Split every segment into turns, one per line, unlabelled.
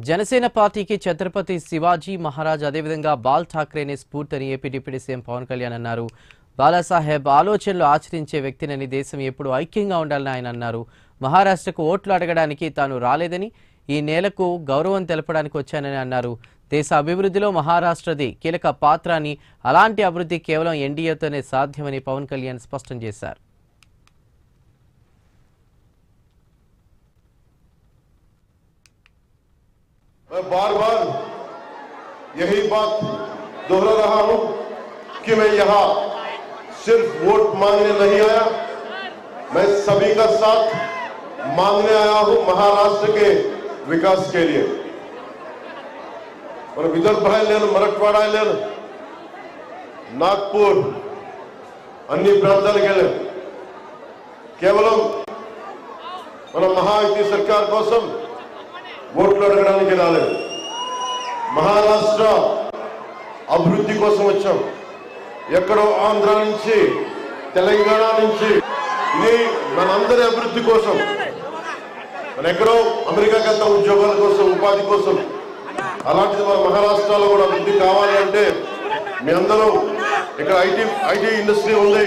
జనసేన పార్టీకి ఛత్రపతి శివాజీ మహారాజ్ అదేవిధంగా బాల్ ఠాక్రేనే స్ఫూర్తిని AP deputy CM Pawan Kalyan అన్నారు. బాలాసాహెబ్ ఆలోచనలు ఆచరించే వ్యక్తినని దేశం ఎప్పుడు ఐక్యంగా ఉండాలని ఆయన అన్నారు. మహారాష్ట్రకు ఓట్లు అడగడానికి తాను రాలేదని ఈ నేలకు గౌరవం తెలపడానికి వచ్చానని అన్నారు. దేశ అభివృద్ధిలో మహారాష్ట్రది కీలక పాత్ర అని, అలాంటి అభివృద్ధి కేవలం ఎన్డీఏతోనే సాధ్యమని పవన్ కళ్యాణ్ స్పష్టం చేశారు.
मैं बार बार यही बात दोहरा रहा हूं कि मैं यहां सिर्फ वोट मांगने नहीं आया, मैं सभी का साथ मांगने आया हूं महाराष्ट्र के विकास के लिए. और विदर्भ मराठवाड़ा नागपुर अन्नी प्रांतालके केवलम मन महायुति सरकार कोसम ఓట్లు అడగడానికి రాలేదు. మహారాష్ట్ర అభివృద్ధి కోసం వచ్చాం. ఎక్కడో ఆంధ్ర నుంచి తెలంగాణ నుంచి ఇది మనందరి అభివృద్ధి కోసం, మన ఎక్కడో అమెరికా కంటే ఉద్యోగాల కోసం ఉపాధి కోసం. అలాంటిది మన మహారాష్ట్రలో కూడా అభివృద్ధి కావాలి అంటే మీ అందరూ ఇక్కడ ఐటీ ఇండస్ట్రీ ఉంది,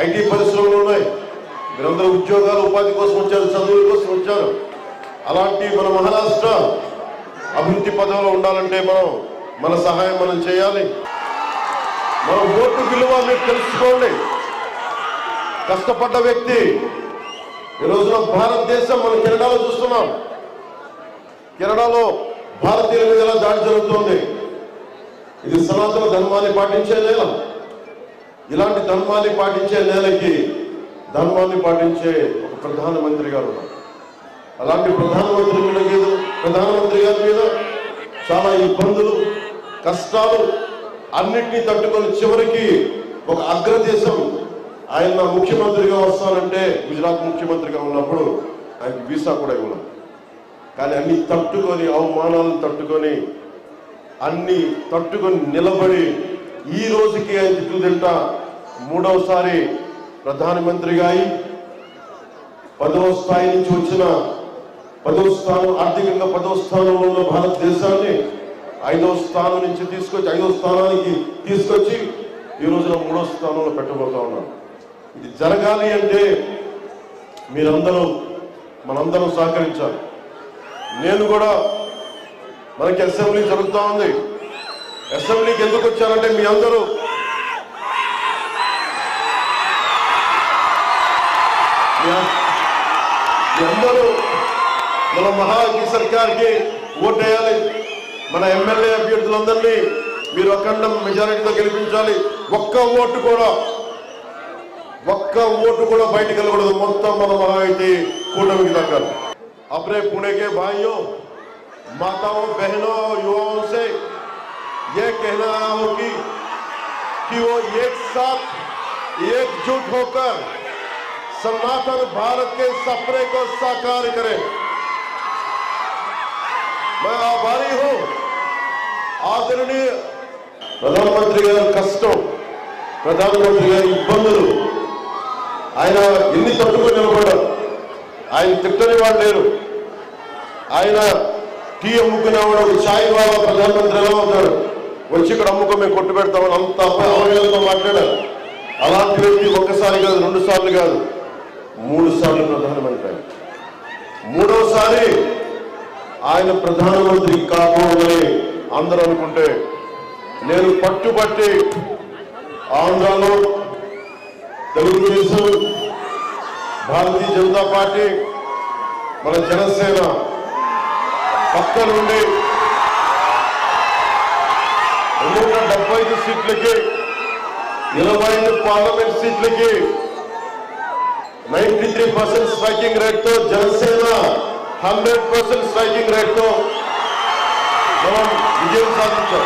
ఐటీ పరిశ్రమలు ఉన్నాయి, మీరందరూ ఉద్యోగాలు ఉపాధి కోసం వచ్చారు, చదువుల కోసం వచ్చారు. అలాంటి మన మహారాష్ట్ర అభివృద్ధి పదంలో ఉండాలంటే మన సహాయం మనం చేయాలి. మన ఓటు విలువ మీరు తెలుసుకోండి. కష్టపడ్డ వ్యక్తి ఈ రోజున భారతదేశం మనం కెనడాలో చూస్తున్నాం. కెనడాలో భారతీయుల మీద ఎలా దాడి జరుగుతుంది. ఇది సనాతన ధర్మాన్ని పాటించే నేల. ఇలాంటి ధర్మాన్ని పాటించే నేలకి ధర్మాన్ని పాటించే ఒక ప్రధానమంత్రి గారు ఉన్నారు. అలాంటి ప్రధానమంత్రి గారి మీద చాలా ఇబ్బందులు, కష్టాలు అన్నిటినీ తట్టుకొని చివరికి ఒక అగ్రదేశం ఆయన ముఖ్యమంత్రిగా వస్తానంటే గుజరాత్ ముఖ్యమంత్రిగా ఉన్నప్పుడు ఆయనకి వీసా కూడా ఇవ్వలేదు. కానీ అన్ని తట్టుకొని, అవమానాలను తట్టుకొని, అన్ని తట్టుకొని నిలబడి ఈ రోజుకి ఆయన తిట్లు తింటా మూడవసారి ప్రధానమంత్రిగా అయి 10వ స్థాయి నుంచి వచ్చిన 10వ స్థానం, ఆర్థికంగా 10వ స్థానంలో ఉన్న భారతదేశాన్ని 5వ స్థానం నుంచి తీసుకొచ్చి 5వ స్థానానికి తీసుకొచ్చి ఈ రోజున 3వ స్థానంలో పెట్టబోతా ఉన్నాం. ఇది జరగాలి అంటే మీరందరూ మనందరం సహకరించాలి. నేను కూడా మనకి అసెంబ్లీ జరుగుతూ ఉంది. అసెంబ్లీకి ఎందుకు వచ్చానంటే మీ అందరూ మన మహాయుతి సర్కార్కి ఓటు వేయాలి. మన ఎమ్మెల్యే అభ్యర్థులందరినీ మీరు అఖండ మెజారిటీతో గెలిపించాలి. ఒక్క ఓటు కూడా బయటకు వెళ్ళకూడదు. మొత్తం మన మహాయుతి కూటమికి దక్కాలి. अपने पुणे के भाइयों, माताओं, बहनों और युवाओं से यह कहना आया हूं कि वो एक साथ एकजुट होकर सनातन भारत के सपने को साकार करें. मैं आभारी हूं आदरणीय प्रधानमंत्री गारी कष्टం, प्रधानमंत्री गारी ఇబ్బందులు ఆయన ఎన్ని తట్టుకొని నిలబడ్డారు. ఆయన తిట్టని వాళ్ళు లేరు. ఆయన టీ అమ్ముకునేవాడు, ఒక ఛాయ్ వాళ్ళ ప్రధానమంత్రి ఎలా అవుతాడు, వచ్చి ఇక్కడ అమ్ముకో మేము కొట్టు పెడతామని అంత అవహేళనతో మాట్లాడారు. అలాంటి వ్యక్తి ఒక్కసారి కాదు, 2 సార్లు కాదు, 3 సార్లు ప్రధానమంత్రి. 3వసారి ఆయన ప్రధానమంత్రి కాకూడదని అందరూ అనుకుంటే నేను పట్టుబట్టి ఆంధ్రాలో తెలుగుదేశం, భారతీయ జనతా పార్టీ, మన జనసేన పక్క నుండి 275 సీట్లకి 25 పార్లమెంట్ సీట్లకి 93% స్ట్రైకింగ్ రేట్తో జనసేన 100% స్ట్రైకింగ్ రేట్తో మనం విజయం సాధించాం.